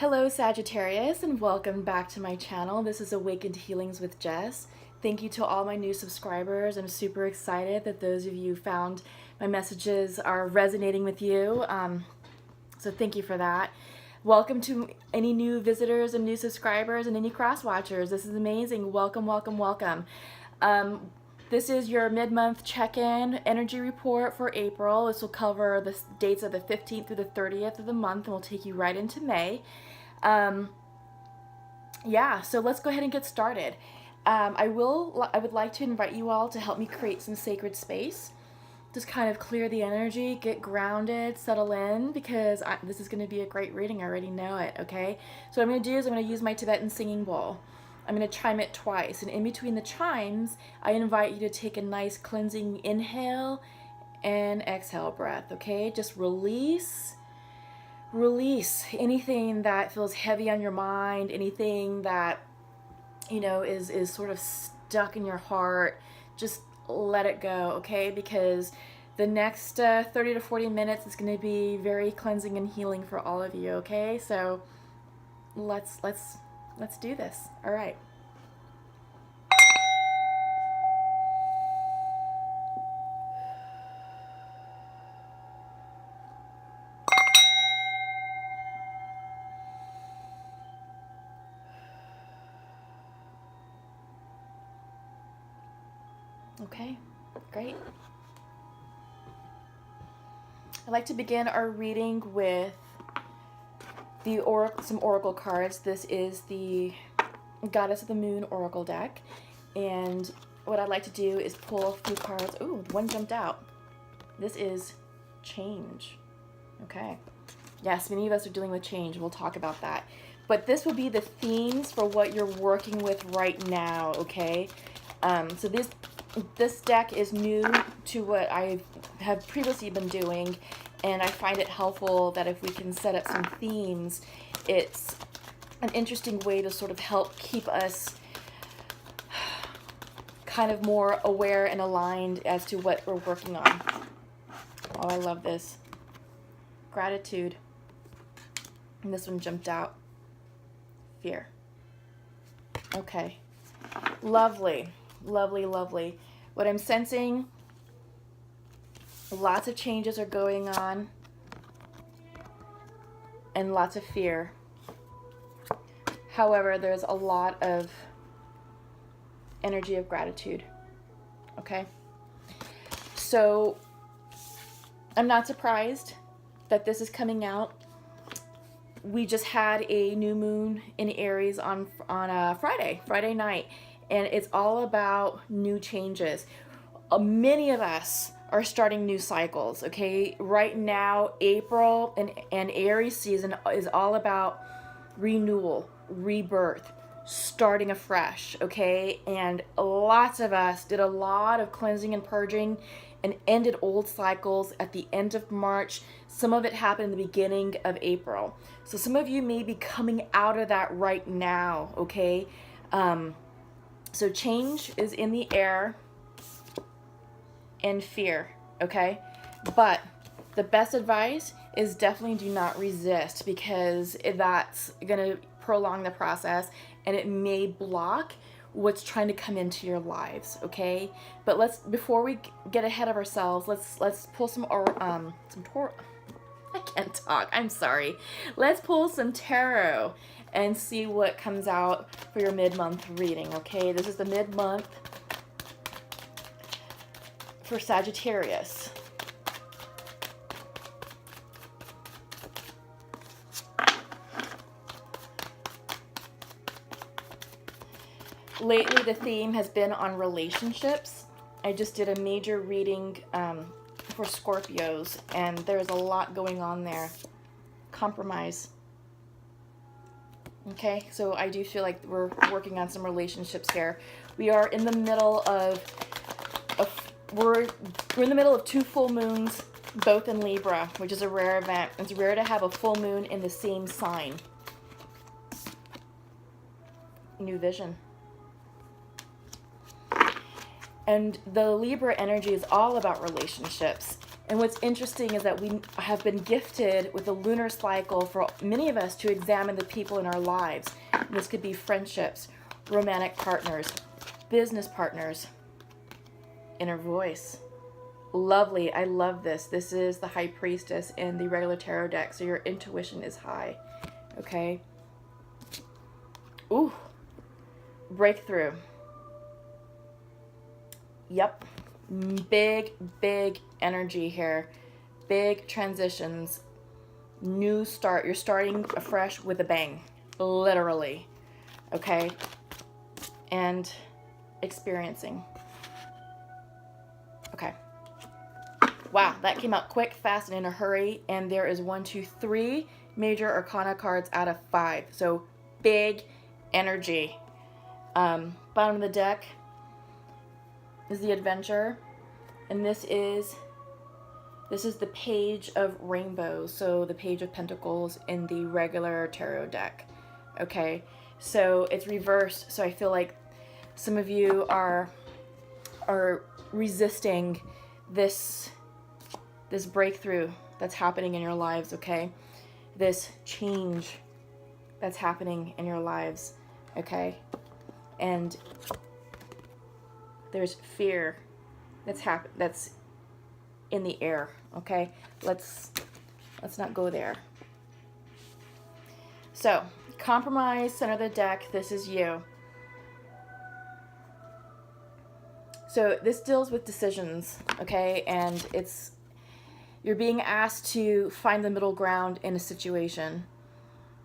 Hello Sagittarius, and welcome back to my channel. This is Awakened Healings with Jess. Thank you to all my new subscribers. I'm super excited that those of you found my messages are resonating with you. So thank you for that. Welcome to any new visitors and new subscribers and any cross watchers. This is amazing. Welcome, welcome, welcome. This is your mid-month check-in energy report for April. This will cover the dates of the 15th through the 30th of the month, and will take you right into May. Yeah, so let's go ahead and get started. I would like to invite you all to help me create some sacred space. Just kind of clear the energy, get grounded, settle in, because this is going to be a great reading. I already know it, okay? So what I'm going to do is I'm going to use my Tibetan singing bowl. I'm going to chime it twice, and in between the chimes, I invite you to take a nice cleansing inhale and exhale breath, okay? Just release anything that feels heavy on your mind, anything that, you know, is sort of stuck in your heart. Just let it go, okay? Because the next 30 to 40 minutes is going to be very cleansing and healing for all of you, okay? So let's do this. All right. Okay, great. I'd like to begin our reading with some oracle cards. This is the Goddess of the Moon oracle deck, and what I'd like to do is pull a few cards. Ooh, one jumped out. This is change. Okay. Yes, many of us are dealing with change. We'll talk about that. But this will be the themes for what you're working with right now, okay? So this deck is new to what I have previously been doing, and I find it helpful that if we can set up some themes, it's an interesting way to sort of help keep us kind of more aware and aligned as to what we're working on. Oh, I love this. Gratitude. And this one jumped out. Fear. Okay. Lovely. Lovely, lovely. What I'm sensing, lots of changes are going on and lots of fear. However, there's a lot of energy of gratitude. Okay? So I'm not surprised that this is coming out. We just had a new moon in Aries on Friday night. And it's all about new changes. Many of us are starting new cycles, okay? Right now, April and Aries season is all about renewal, rebirth, starting afresh, okay? And lots of us did a lot of cleansing and purging and ended old cycles at the end of March. Some of it happened in the beginning of April. So some of you may be coming out of that right now, okay? So change is in the air and fear, okay? But the best advice is definitely do not resist, because that's going to prolong the process and it may block what's trying to come into your lives, okay? But before we get ahead of ourselves, let's pull some tarot. I can't talk. I'm sorry. Let's pull some tarot and see what comes out for your mid-month reading, okay? This is the mid-month for Sagittarius. Lately, the theme has been on relationships. I just did a major reading for Scorpios, and there's a lot going on there. Compromise. Okay, so I do feel like we're working on some relationships here. We are in the middle of we're in the middle of 2 full moons, both in Libra, which is a rare event. It's rare to have a full moon in the same sign. New vision. And the Libra energy is all about relationships. And what's interesting is that we have been gifted with a lunar cycle for many of us to examine the people in our lives. And this could be friendships, romantic partners, business partners, inner voice. Lovely. I love this. This is the High Priestess in the regular tarot deck. So your intuition is high. Okay. Ooh. Breakthrough. Yep. Big, big energy here. Big transitions. New start. You're starting afresh with a bang. Literally. Okay. And experiencing. Okay. Wow, that came out quick, fast, and in a hurry. And there is 1, 2, 3 major arcana cards out of 5. So big energy. Bottom of the deck is the Adventure, and this is the Page of Rainbows, so the Page of Pentacles in the regular tarot deck. Okay, so it's reversed, so I feel like some of you are resisting this breakthrough that's happening in your lives. Okay, this change that's happening in your lives. Okay, and there's fear that's in the air. Okay, let's not go there. So compromise, center of the deck. This is you. So this deals with decisions. Okay, and you're being asked to find the middle ground in a situation.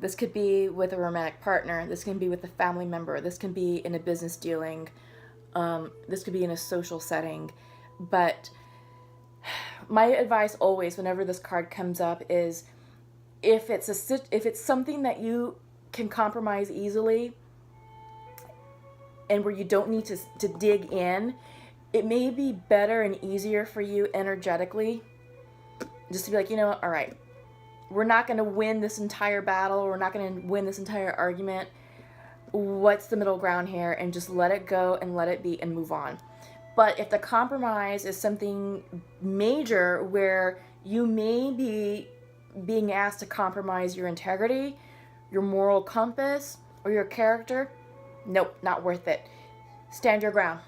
This could be with a romantic partner. This can be with a family member. This can be in a business dealing. This could be in a social setting. But my advice always, whenever this card comes up, is if it's something that you can compromise easily and where you don't need to dig in, it may be better and easier for you energetically just to be like, you know what, all right, we're not going to win this entire battle. We're not going to win this entire argument. What's the middle ground here? And just let it go and let it be and move on. But if the compromise is something major where you may be being asked to compromise your integrity, your moral compass, or your character, nope, not worth it. Stand your ground.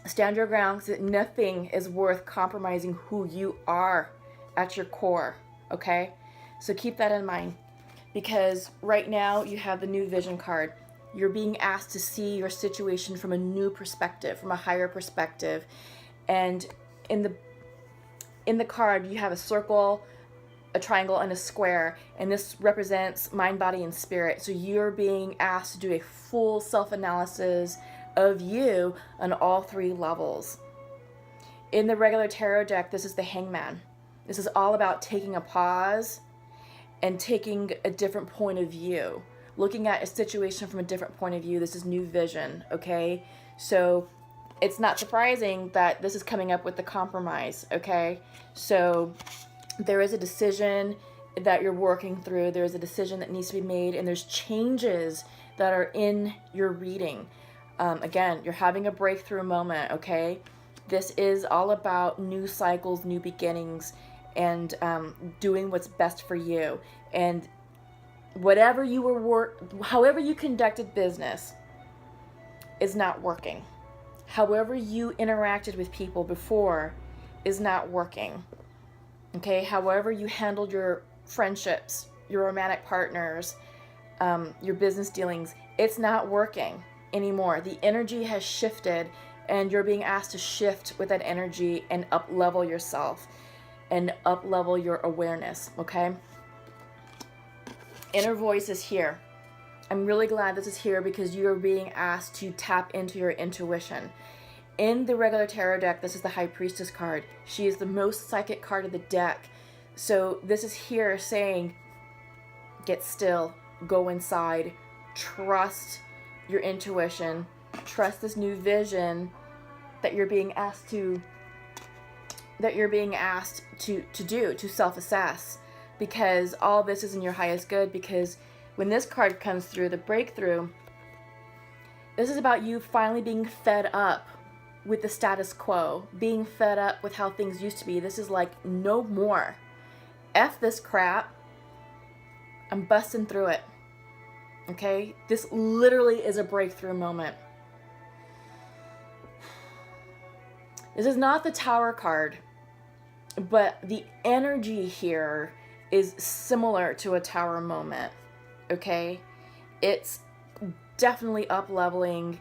Stand your ground, because nothing is worth compromising who you are at your core. Okay? So keep that in mind, because right now you have the New Vision card. You're being asked to see your situation from a new perspective, from a higher perspective. And in the card, you have a circle, a triangle, and a square. And this represents mind, body, and spirit. So you're being asked to do a full self-analysis of you on all 3 levels. In the regular tarot deck, this is the Hangman. This is all about taking a pause and taking a different point of view. Looking at a situation from a different point of view. This is New Vision, okay? So it's not surprising that this is coming up with the compromise, okay? So there is a decision that you're working through. There's a decision that needs to be made, and there's changes that are in your reading. Again, you're having a breakthrough moment, okay? This is all about new cycles, new beginnings, and doing what's best for you. And whatever you however you conducted business is not working. However you interacted with people before is not working. Okay, however you handled your friendships, your romantic partners, your business dealings, it's not working anymore. The energy has shifted, and you're being asked to shift with that energy and up-level yourself and up-level your awareness, okay? Inner voice is here. I'm really glad this is here because you're being asked to tap into your intuition. In the regular tarot deck, this is the High Priestess card. She is the most psychic card of the deck. So this is here saying, get still, go inside, trust your intuition, trust this new vision that you're being asked to do, to self-assess. Because all this is in your highest good, because when this card comes through, the breakthrough, this is about you finally being fed up with the status quo, being fed up with how things used to be. This is like, no more. F this crap. I'm busting through it. Okay? This literally is a breakthrough moment. This is not the Tower card, but the energy here is similar to a Tower moment. Okay? It's definitely up-leveling,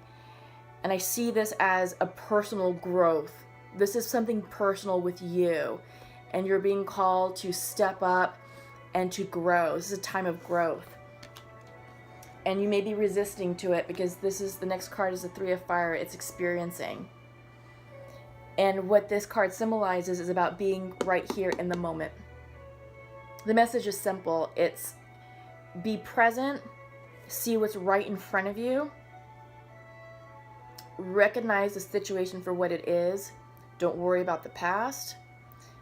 and I see this as a personal growth. This is something personal with you, and you're being called to step up and to grow. This is a time of growth. And you may be resisting to it because this is, the next card is the Three of Fire. It's experiencing. And what this card symbolizes is about being right here in the moment. The message is simple. It's be present, see what's right in front of you, recognize the situation for what it is, don't worry about the past,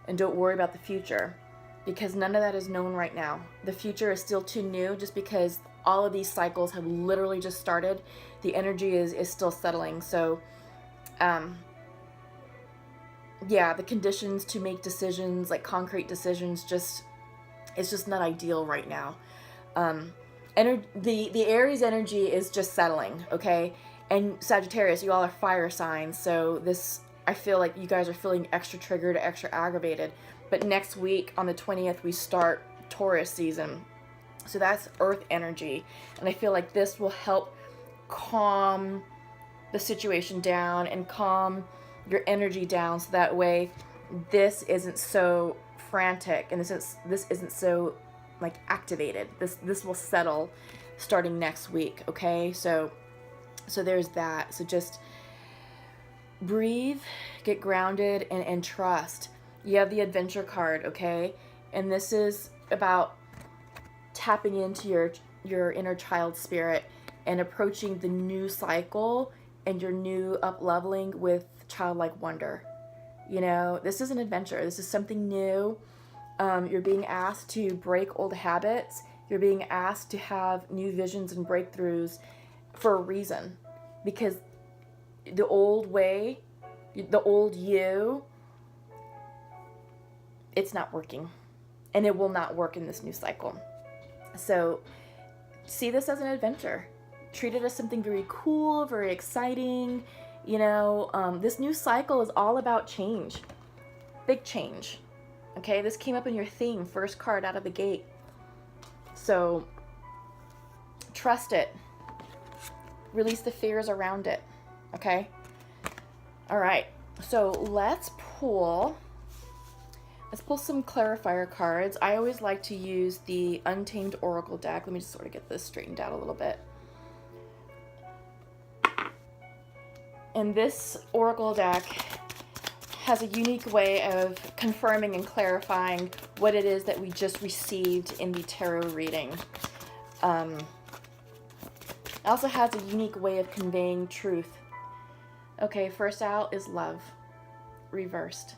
and don't worry about the future, because none of that is known right now. The future is still too new, just because all of these cycles have literally just started. The energy is still settling. So yeah, the conditions to make decisions, like concrete decisions, it's just not ideal right now. The Aries energy is just settling, okay? And Sagittarius, you all are fire signs, so this, I feel like you guys are feeling extra triggered, extra aggravated. But next week, on the 20th, we start Taurus season. So that's earth energy. And I feel like this will help calm the situation down and calm your energy down, so that way this isn't so frantic and this isn't so like activated. This will settle starting next week, okay? So there's that. So just breathe, get grounded, and trust. You have the Adventure card, okay? And this is about tapping into your inner child spirit and approaching the new cycle and your new up-leveling with childlike wonder. You know, this is an adventure. This is something new. You're being asked to break old habits. You're being asked to have new visions and breakthroughs for a reason. Because the old way, the old you, it's not working. And it will not work in this new cycle. So see this as an adventure. Treat it as something very cool, very exciting. You know, this new cycle is all about change. Big change. Okay, this came up in your theme, first card out of the gate. So trust it. Release the fears around it. Okay? All right. So let's pull some clarifier cards. I always like to use the Untamed Oracle deck. Let me just sort of get this straightened out a little bit. And this Oracle deck has a unique way of confirming and clarifying what it is that we just received in the tarot reading. It also has a unique way of conveying truth. Okay, first out is love, reversed.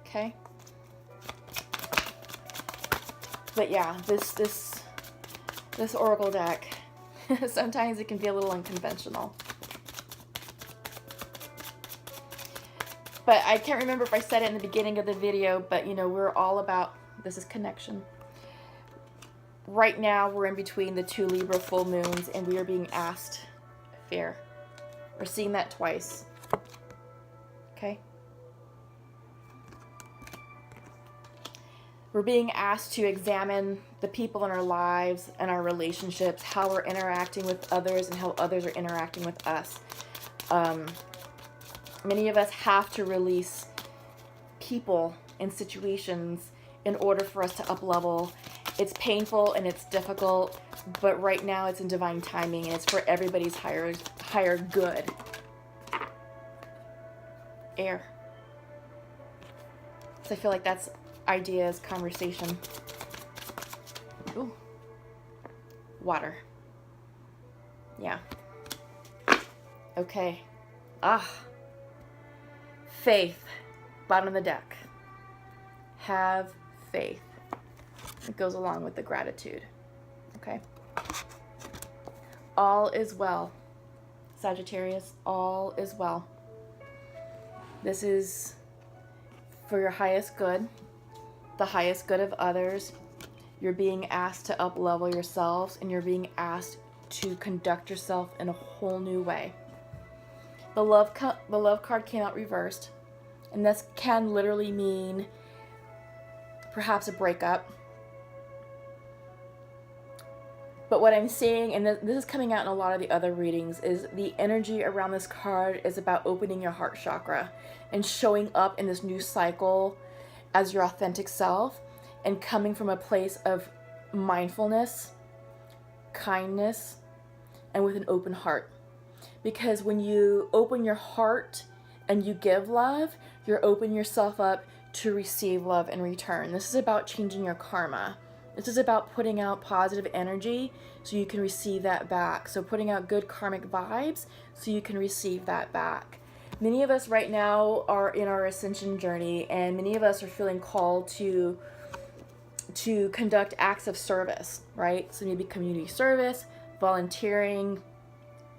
Okay? But yeah, this Oracle deck, sometimes it can be a little unconventional. But I can't remember if I said it in the beginning of the video, but you know, we're all about, this is connection. Right now, we're in between the 2 Libra full moons, and we are being asked fear. We're seeing that twice. Okay? We're being asked to examine the people in our lives and our relationships, how we're interacting with others and how others are interacting with us. Many of us have to release people and situations in order for us to up-level. It's painful and it's difficult, but right now it's in divine timing and it's for everybody's higher good. Air. So I feel like that's ideas, conversation. Ooh. Water. Yeah. Okay. Faith. Bottom of the deck. Have faith. It goes along with the gratitude. Okay. All is well. Sagittarius, all is well. This is for your highest good, the highest good of others. You're being asked to up-level yourselves, and you're being asked to conduct yourself in a whole new way. The love card came out reversed, and this can literally mean perhaps a breakup. But what I'm seeing, and this is coming out in a lot of the other readings, is the energy around this card is about opening your heart chakra and showing up in this new cycle as your authentic self and coming from a place of mindfulness, kindness, and with an open heart. Because when you open your heart and you give love, you're opening yourself up to receive love in return. This is about changing your karma. This is about putting out positive energy so you can receive that back. So putting out good karmic vibes so you can receive that back. Many of us right now are in our ascension journey, and many of us are feeling called to conduct acts of service, right? So maybe community service, volunteering,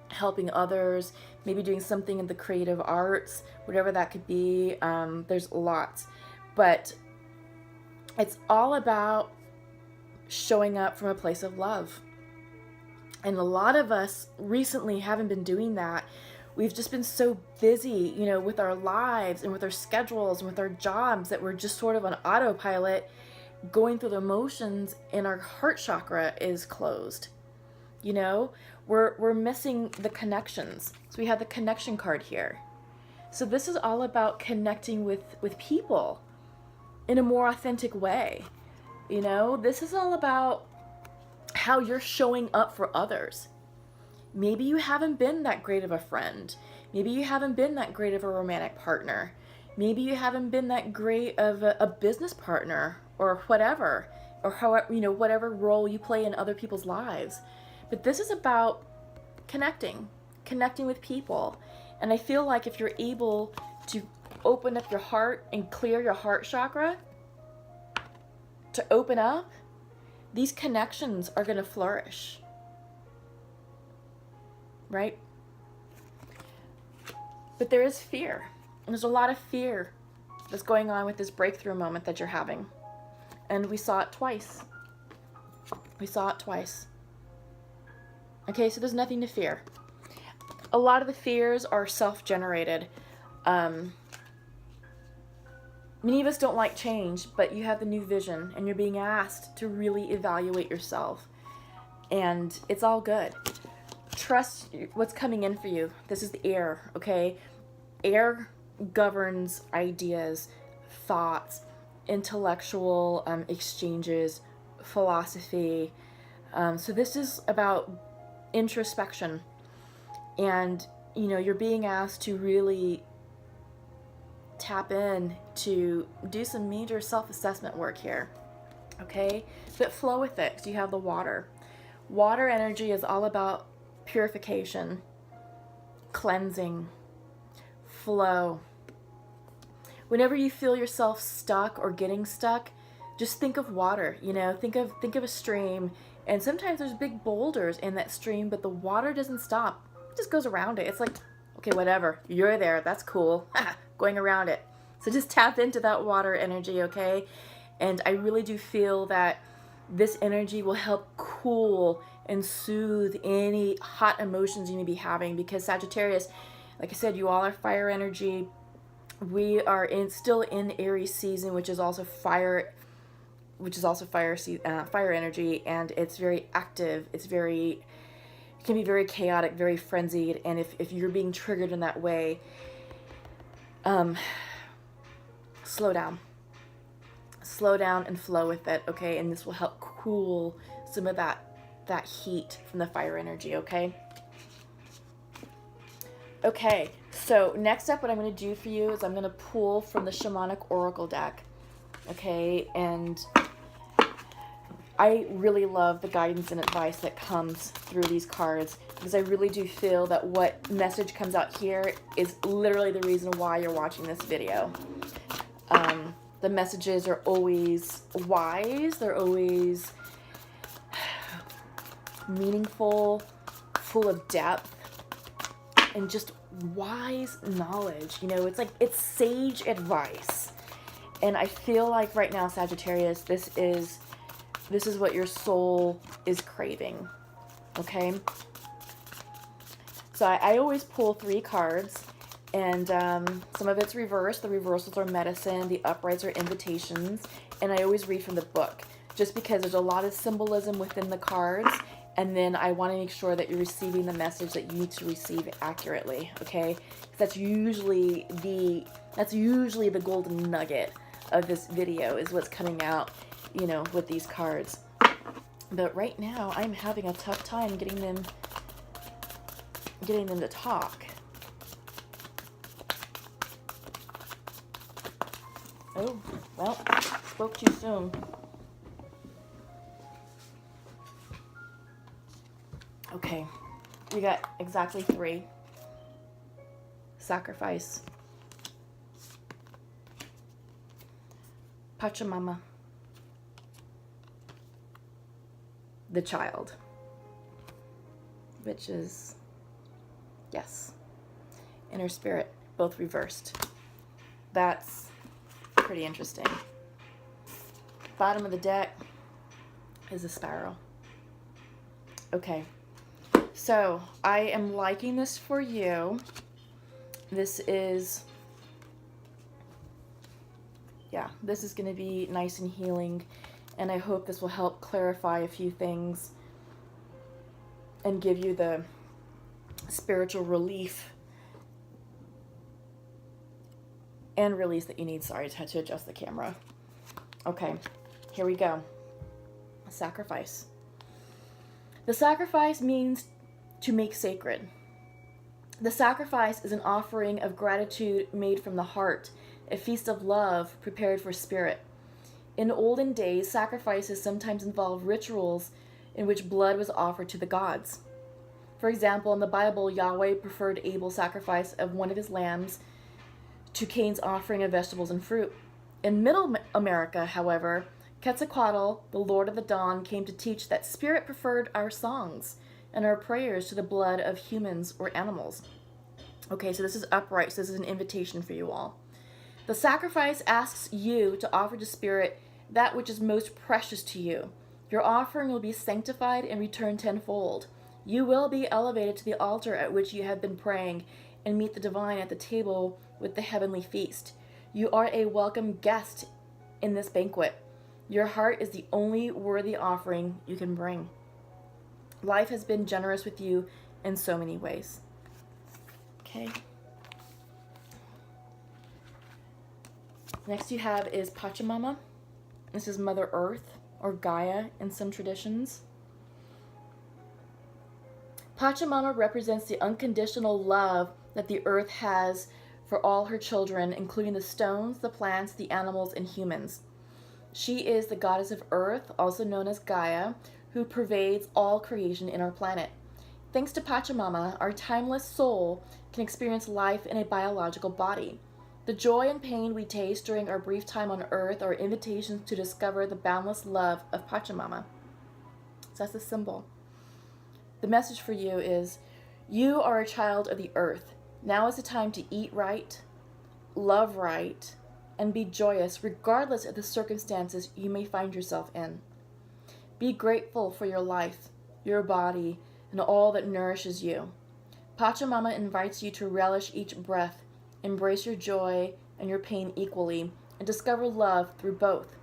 helping others, maybe doing something in the creative arts, whatever that could be. There's lots. But it's all about showing up from a place of love. And a lot of us recently haven't been doing that. We've just been so busy, you know, with our lives and with our schedules and with our jobs that we're just sort of on autopilot going through the motions, and our heart chakra is closed. You know, we're missing the connections. So we have the connection card here. So this is all about connecting with people in a more authentic way. You know, this is all about how you're showing up for others. Maybe you haven't been that great of a friend. Maybe you haven't been that great of a romantic partner. Maybe you haven't been that great of a business partner, or whatever, or however, you know, whatever role you play in other people's lives. But this is about connecting with people. And I feel like if you're able to open up your heart and clear your heart chakra, to open up, these connections are going to flourish. Right? But there is fear. And there's a lot of fear that's going on with this breakthrough moment that you're having. And we saw it twice. We saw it twice. Okay, so there's nothing to fear. A lot of the fears are self-generated. Many of us don't like change, but you have the new vision, and you're being asked to really evaluate yourself. And it's all good. Trust what's coming in for you. This is the air, okay? Air governs ideas, thoughts, intellectual exchanges, philosophy. So this is about introspection. And, you know, you're being asked to really tap in to do some major self-assessment work here, okay? But flow with it, because you have the water. Water energy is all about purification, cleansing, flow. Whenever you feel yourself stuck or getting stuck, just think of water, you know, think of a stream, and sometimes there's big boulders in that stream, but the water doesn't stop. It just goes around it. It's like, okay, whatever, you're there, that's cool, going around it. So just tap into that water energy, okay? And I really do feel that this energy will help cool and soothe any hot emotions you may be having, because Sagittarius, like I said, you all are fire energy. We are still in Aries season, which is also fire energy, and it's very active. It can be very chaotic, very frenzied, and if you're being triggered in that way, slow down and flow with it, okay? And this will help cool some of that heat from the fire energy, okay? Okay, so next up, what I'm going to do for you is I'm going to pull from the Shamanic Oracle deck, okay? And I really love the guidance and advice that comes through these cards, because I really do feel that what message comes out here is literally the reason why you're watching this video. The messages are always wise, they're always meaningful, full of depth, and just wise knowledge. You know, it's like, it's sage advice. And I feel like right now, Sagittarius, this is what your soul is craving. Okay? So I always pull 3 cards, and some of it's reversed. The reversals are medicine, the uprights are invitations, and I always read from the book, just because there's a lot of symbolism within the cards, and then I want to make sure that you're receiving the message that you need to receive accurately, okay? That's usually the golden nugget of this video, is what's coming out, you know, with these cards. But right now, I'm having a tough time getting them to talk. Oh, well, spoke too soon. Okay, we got exactly 3. Sacrifice. Pachamama. The child. Which is, yes, inner spirit, both reversed. That's pretty interesting. Bottom of the deck is a sparrow. Okay, so I am liking this for you. This is, yeah, this is going to be nice and healing, and I hope this will help clarify a few things and give you the spiritual relief and release that you need. Sorry, I had to adjust the camera. Okay, here we go. Sacrifice. The sacrifice means to make sacred. The sacrifice is an offering of gratitude made from the heart, a feast of love prepared for spirit. In olden days, sacrifices sometimes involved rituals in which blood was offered to the gods. For example, in the Bible, Yahweh preferred Abel's sacrifice of one of his lambs to Cain's offering of vegetables and fruit. In Middle America, however, Quetzalcoatl, the Lord of the Dawn, came to teach that spirit preferred our songs and our prayers to the blood of humans or animals. Okay, so this is upright, so this is an invitation for you all. The sacrifice asks you to offer to spirit that which is most precious to you. Your offering will be sanctified and returned tenfold. You will be elevated to the altar at which you have been praying and meet the divine at the table with the heavenly feast. You are a welcome guest in this banquet. Your heart is the only worthy offering you can bring. Life has been generous with you in so many ways. Okay. Next you have is Pachamama. This is Mother Earth, or Gaia in some traditions. Pachamama represents the unconditional love that the earth has for all her children, including the stones, the plants, the animals, and humans. She is the goddess of earth, also known as Gaia, who pervades all creation in our planet. Thanks to Pachamama, our timeless soul can experience life in a biological body. The joy and pain we taste during our brief time on earth are invitations to discover the boundless love of Pachamama. So that's the symbol. The message for you is, you are a child of the earth. Now is the time to eat right, love right, and be joyous regardless of the circumstances you may find yourself in. Be grateful for your life, your body, and all that nourishes you. Pachamama invites you to relish each breath, embrace your joy and your pain equally, and discover love through both.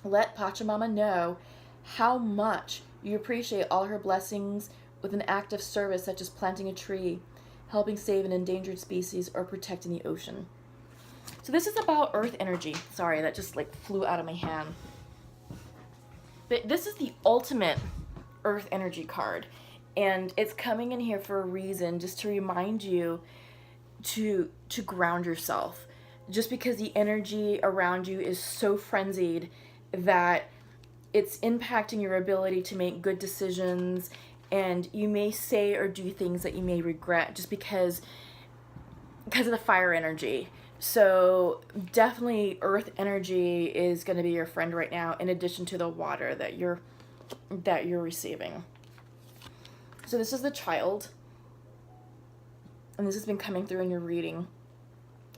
Let Pachamama know how much you appreciate all her blessings with an act of service such as planting a tree, helping save an endangered species, or protecting the ocean. So this is about earth energy. Sorry, that just like flew out of my hand. But this is the ultimate earth energy card. And it's coming in here for a reason, just to remind you to ground yourself. Just because the energy around you is so frenzied that it's impacting your ability to make good decisions, and you may say or do things that you may regret just because of the fire energy. So definitely earth energy is going to be your friend right now, in addition to the water that you're receiving. So this is the child. And this has been coming through in your reading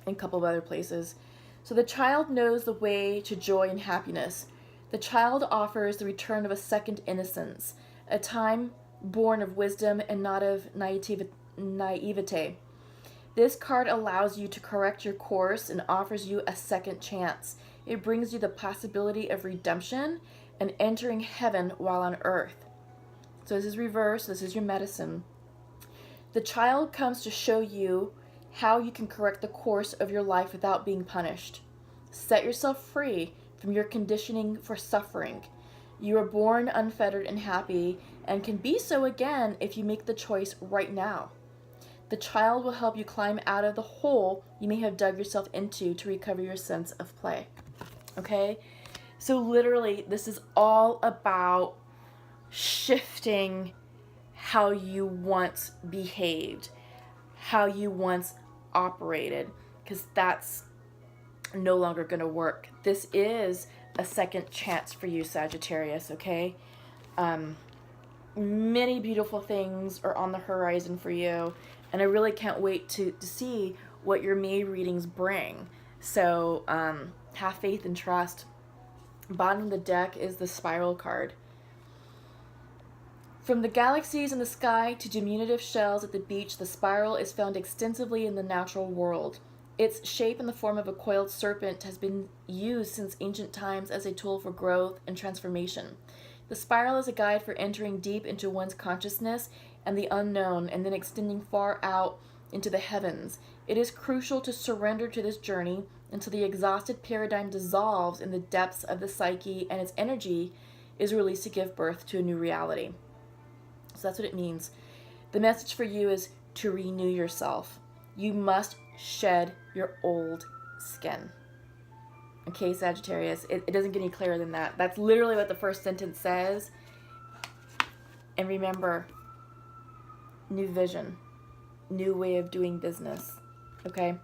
and a couple of other places. So the child knows the way to joy and happiness. The child offers the return of a second innocence, a time born of wisdom and not of naivete. This card allows you to correct your course and offers you a second chance. It brings you the possibility of redemption and entering heaven while on earth. So this is reverse. This is your medicine. The child comes to show you how you can correct the course of your life without being punished. Set yourself free from your conditioning for suffering. You are born unfettered and happy and can be so again if you make the choice right now. The child will help you climb out of the hole you may have dug yourself into to recover your sense of play. Okay? So literally, this is all about shifting how you once behaved, how you once operated, because that's no longer going to work. This is a second chance for you, Sagittarius, okay? Many beautiful things are on the horizon for you, and I really can't wait to see what your May readings bring. So have faith and trust. Bottom of the deck is the spiral card. From the galaxies in the sky to diminutive shells at the beach, the spiral is found extensively in the natural world. Its shape in the form of a coiled serpent has been used since ancient times as a tool for growth and transformation. The spiral is a guide for entering deep into one's consciousness and the unknown, and then extending far out into the heavens. It is crucial to surrender to this journey until the exhausted paradigm dissolves in the depths of the psyche and its energy is released to give birth to a new reality. So that's what it means. The message for you is to renew yourself. You must shed your old skin. Okay, Sagittarius, it doesn't get any clearer than that. That's literally what the first sentence says. And remember, new vision, new way of doing business. Okay?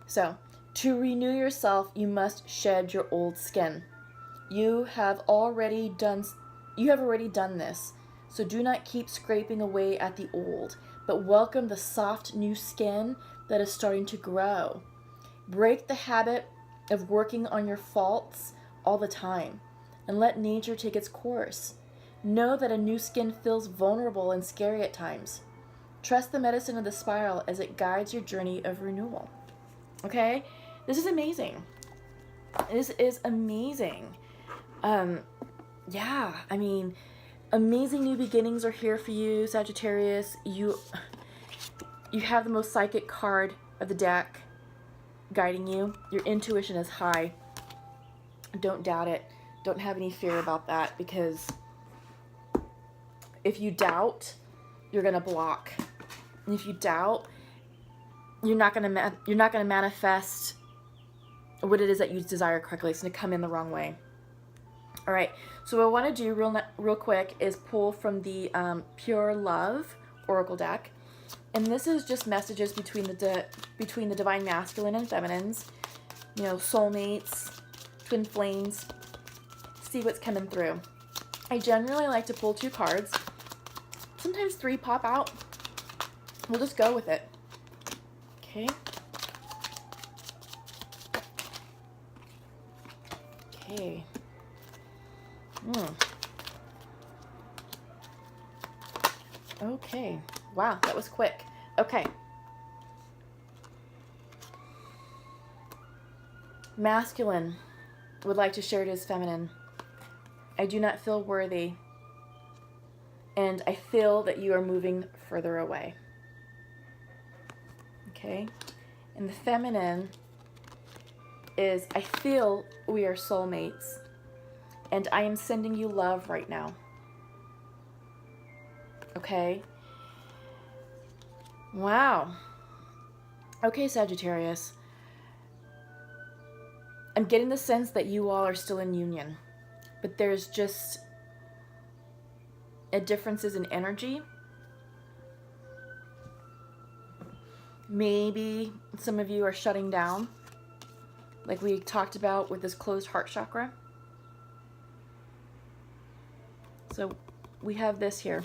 So, to renew yourself, you must shed your old skin. You have already done this. So do not keep scraping away at the old, but welcome the soft new skin that is starting to grow. Break the habit of working on your faults all the time and let nature take its course. Know that a new skin feels vulnerable and scary at times. Trust the medicine of the spiral as it guides your journey of renewal. Okay? This is amazing. This is amazing. Yeah, I mean, amazing new beginnings are here for you, Sagittarius. You have the most psychic card of the deck guiding you. Your intuition is high. Don't doubt it. Don't have any fear about that, because if you doubt, you're going to block. And if you doubt, you're not going to manifest what it is that you desire correctly. It's going to come in the wrong way. All right, so what I want to do real quick is pull from the Pure Love Oracle deck. And this is just messages between the divine masculine and feminines, you know, soulmates, twin flames. See what's coming through. I generally like to pull 2 cards. Sometimes 3 pop out. We'll just go with it. Okay. Okay. Okay. Wow, that was quick. Okay. Masculine would like to share to his feminine. I do not feel worthy, and I feel that you are moving further away. Okay? And the feminine is, I feel we are soulmates, and I am sending you love right now. Okay? Wow. Okay, Sagittarius. I'm getting the sense that you all are still in union, but there's just differences in energy. Maybe some of you are shutting down, like we talked about with this closed heart chakra. So we have this here.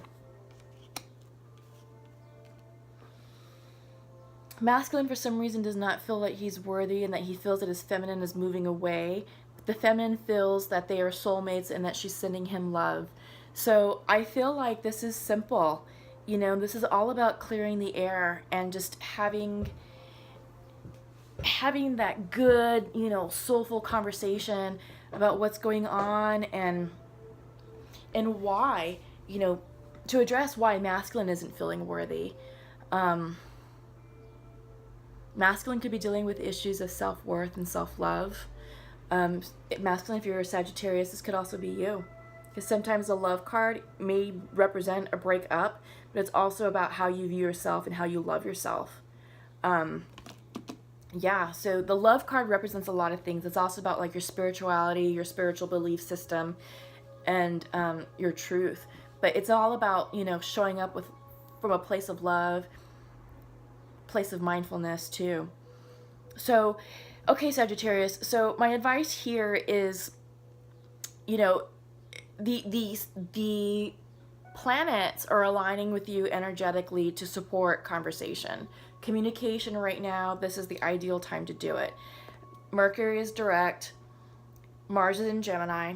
Masculine, for some reason, does not feel that he's worthy and that he feels that his feminine is moving away. The feminine feels that they are soulmates and that she's sending him love. So I feel like this is simple. You know, this is all about clearing the air and just having that good, you know, soulful conversation about what's going on and why, you know, to address why masculine isn't feeling worthy. Masculine could be dealing with issues of self-worth and self-love. Masculine, if you're a Sagittarius, this could also be you. Because sometimes the love card may represent a breakup, but it's also about how you view yourself and how you love yourself. Yeah, so the love card represents a lot of things. It's also about like your spirituality, your spiritual belief system, and your truth. But it's all about, you know, showing up from a place of love, place of mindfulness too. So, okay, Sagittarius. So my advice here is, you know, the planets are aligning with you energetically to support conversation. Communication right now, this is the ideal time to do it. Mercury is direct. Mars is in Gemini.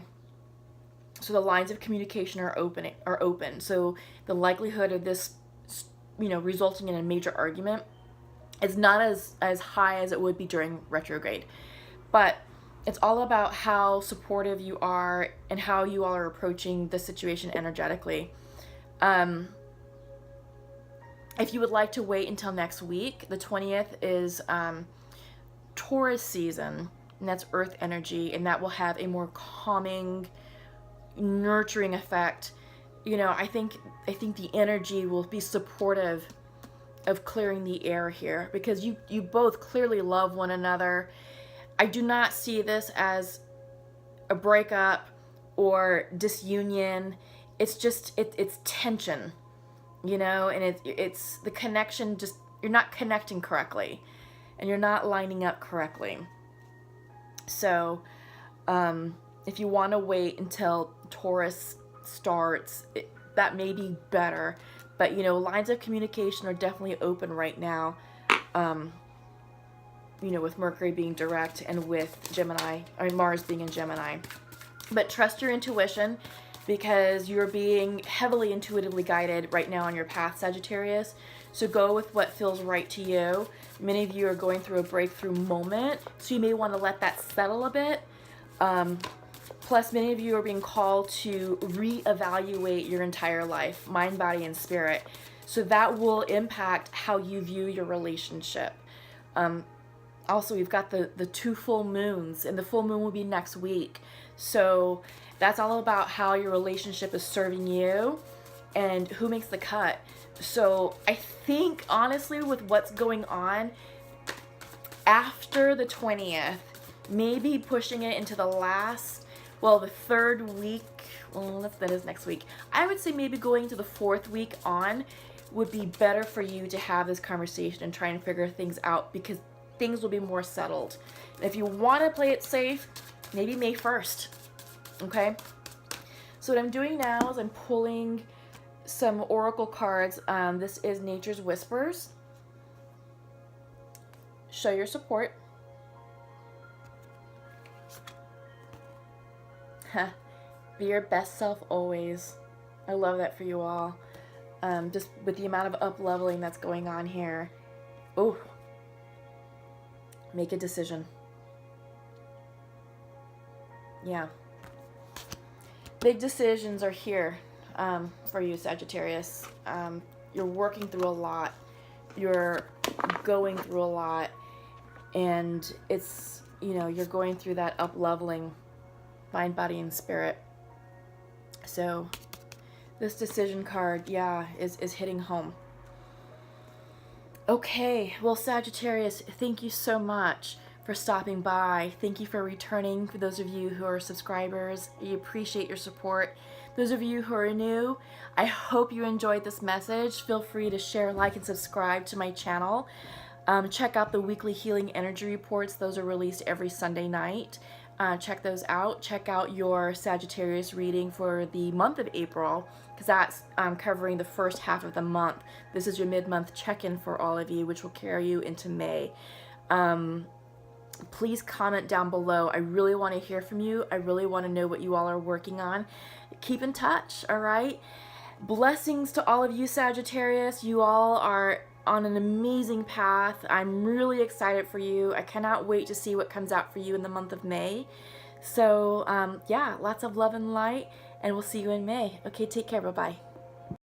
So the lines of communication are open. So the likelihood of this, you know, resulting in a major argument is not as high as it would be during retrograde. But it's all about how supportive you are and how you all are approaching the situation energetically. If you would like to wait until next week, the 20th is Taurus season, and that's earth energy, and that will have a more calming, nurturing effect. You know, I think the energy will be supportive of clearing the air here, because you both clearly love one another. I do not see this as a breakup or disunion. It's just it's tension, you know, and it's the connection, just you're not connecting correctly and you're not lining up correctly. So if you want to wait until Taurus starts, that may be better. But, you know, lines of communication are definitely open right now, you know, with Mercury being direct and with Mars being in Gemini. But trust your intuition, because you're being heavily intuitively guided right now on your path, Sagittarius. So go with what feels right to you. Many of you are going through a breakthrough moment, so you may want to let that settle a bit. Plus, many of you are being called to reevaluate your entire life, mind, body, and spirit. So that will impact how you view your relationship. Also, we've got the 2 full moons, and the full moon will be next week. So that's all about how your relationship is serving you and who makes the cut. So I think, honestly, with what's going on after the 20th, maybe pushing it into the third week, that is next week. I would say maybe going to the 4th week on would be better for you to have this conversation and try and figure things out, because things will be more settled. And if you want to play it safe, maybe May 1st. Okay? So what I'm doing now is I'm pulling some oracle cards. This is Nature's Whispers. Show your support. Be your best self always. I love that for you all. Just with the amount of up-leveling that's going on here. Oh, make a decision. Yeah. Big decisions are here for you, Sagittarius. You're working through a lot. You're going through a lot. And it's, you know, you're going through that up-leveling, mind, body, and spirit. So this decision card, yeah, is hitting home. Okay, well, Sagittarius, thank you so much for stopping by. Thank you for returning. For those of you who are subscribers, we appreciate your support. Those of you who are new, I hope you enjoyed this message. Feel free to share, like, and subscribe to my channel. Check out the weekly healing energy reports. Those are released every Sunday night. check those out. Check out your Sagittarius reading for the month of April, because that's covering the first half of the month. This is your mid-month check-in for all of you, which will carry you into May. Please comment down below. I really want to hear from you. I really want to know what you all are working on. Keep in touch, all right? Blessings to all of you, Sagittarius. You all are on an amazing path. I'm really excited for you. I cannot wait to see what comes out for you in the month of May. So, yeah, lots of love and light, and we'll see you in May. Okay, take care. Bye-bye.